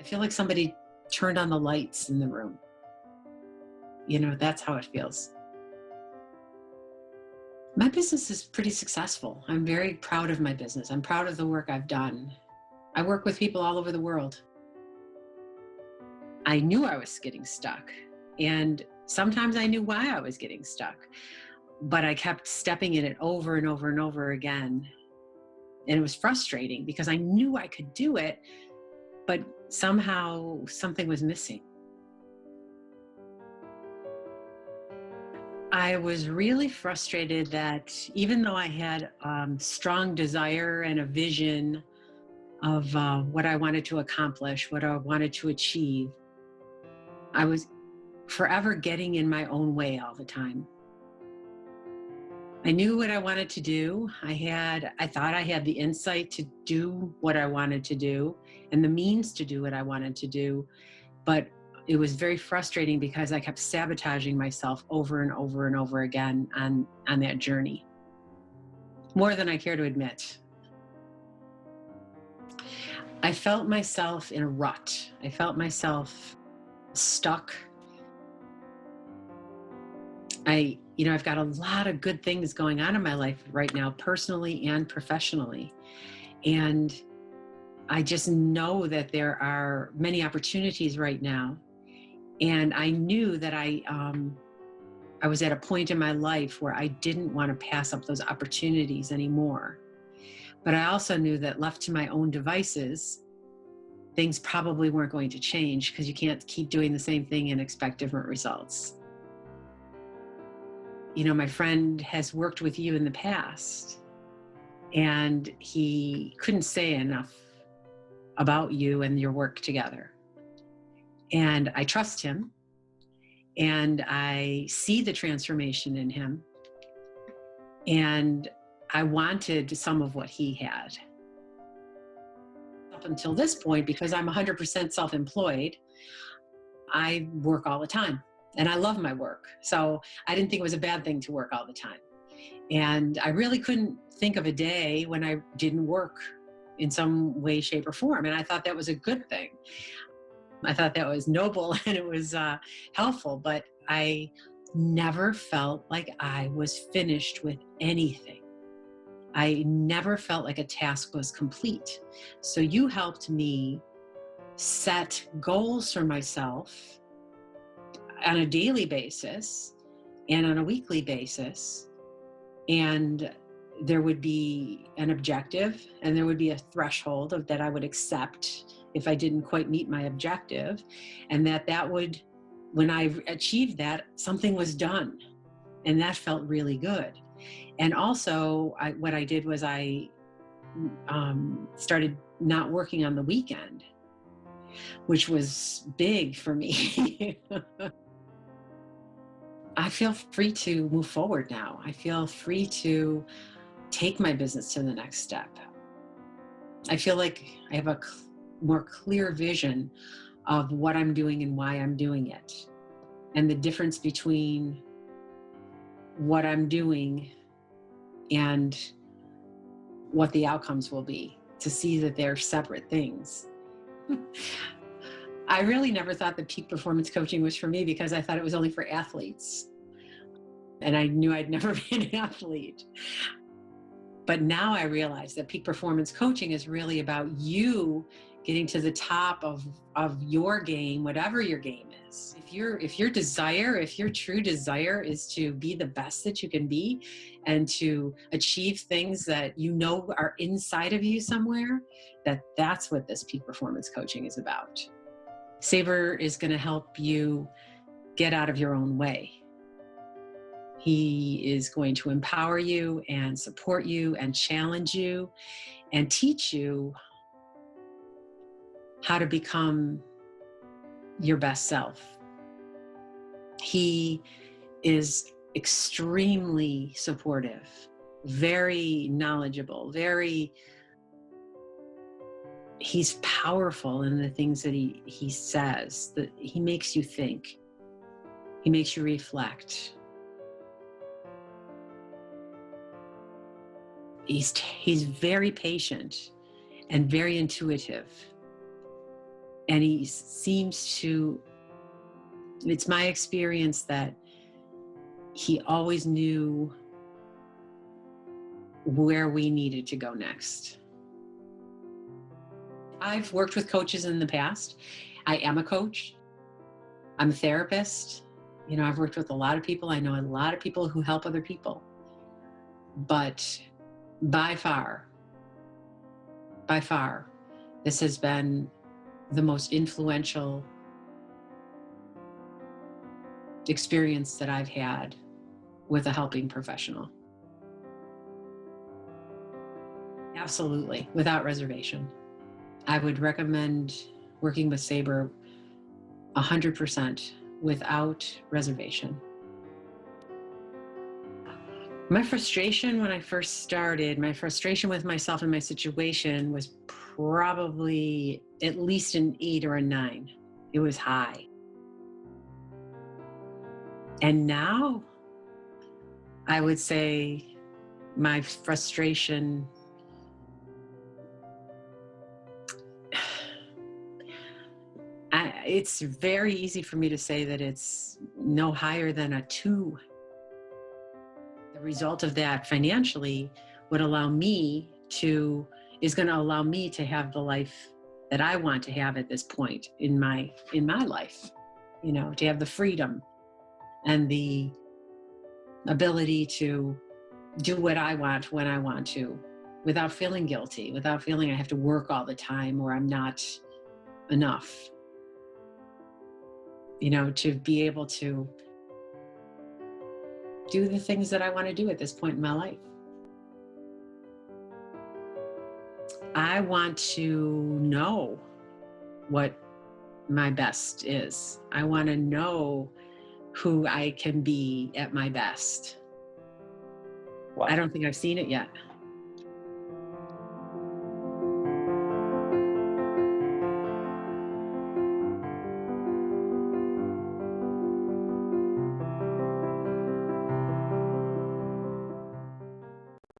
feel like somebody turned on the lights in the room. That's how it feels. My business is pretty successful. I'm very proud of my business. I'm proud of the work I've done. I work with people all over the world. I knew I was getting stuck, and sometimes I knew why I was getting stuck, but I kept stepping in it over and over and over again. And it was frustrating because I knew I could do it, but somehow something was missing. I was really frustrated that even though I had strong desire and a vision of what I wanted to accomplish, what I wanted to achieve, I was forever getting in my own way all the time. I knew what I wanted to do. I thought I had the insight to do what I wanted to do and the means to do what I wanted to do, but it was very frustrating because I kept sabotaging myself over and over and over again on that journey, more than I care to admit. I felt myself in a rut. I felt myself stuck. I've got a lot of good things going on in my life right now, personally and professionally. And I just know that there are many opportunities right now. And I knew that I was at a point in my life where I didn't want to pass up those opportunities anymore. But I also knew that left to my own devices, things probably weren't going to change because you can't keep doing the same thing and expect different results. My friend has worked with you in the past, and he couldn't say enough about you and your work together. And I trust him, and I see the transformation in him, and I wanted some of what he had. Up until this point, because I'm 100% self-employed, I work all the time, and I love my work. So I didn't think it was a bad thing to work all the time. And I really couldn't think of a day when I didn't work in some way, shape, or form. And I thought that was a good thing. I thought that was noble and it was helpful, but I never felt like I was finished with anything. I never felt like a task was complete. So you helped me set goals for myself on a daily basis and on a weekly basis. And there would be an objective and there would be a threshold that I would accept if I didn't quite meet my objective, and that would, when I achieved that, something was done, and that felt really good. And also, what I did was I started not working on the weekend, which was big for me. I feel free to move forward now. I feel free to take my business to the next step. I feel like I have a more clear vision of what I'm doing and why I'm doing it, and the difference between what I'm doing and what the outcomes will be, to see that they're separate things. I really never thought that peak performance coaching was for me because I thought it was only for athletes. And I knew I'd never be an athlete. But now I realize that peak performance coaching is really about you getting to the top of your game, whatever your game is. If your true desire is to be the best that you can be and to achieve things that you know are inside of you somewhere, that's what this peak performance coaching is about. Saber is going to help you get out of your own way. He is going to empower you and support you and challenge you and teach you how to become your best self. He is extremely supportive, very knowledgeable, he's powerful in the things that he says, that he makes you think. He makes you reflect. He's very patient and very intuitive. And he seems to, it's my experience that he always knew where we needed to go next. I've worked with coaches in the past. I am a coach. I'm a therapist. I've worked with a lot of people. I know a lot of people who help other people. But by far, this has been the most influential experience that I've had with a helping professional. Absolutely, without reservation. I would recommend working with Sabre 100% without reservation. My frustration when I first started, my frustration with myself and my situation was probably at least an 8 or a 9. It was high. And now I would say my frustration, it's very easy for me to say that it's no higher than a 2. The result of that financially is going to allow me to have the life that I want to have at this point in my life, to have the freedom and the ability to do what I want when I want to, without feeling guilty, without feeling I have to work all the time or I'm not enough, to be able to do the things that I want to do at this point in my life. I want to know what my best is. I want to know who I can be at my best. Wow. I don't think I've seen it yet.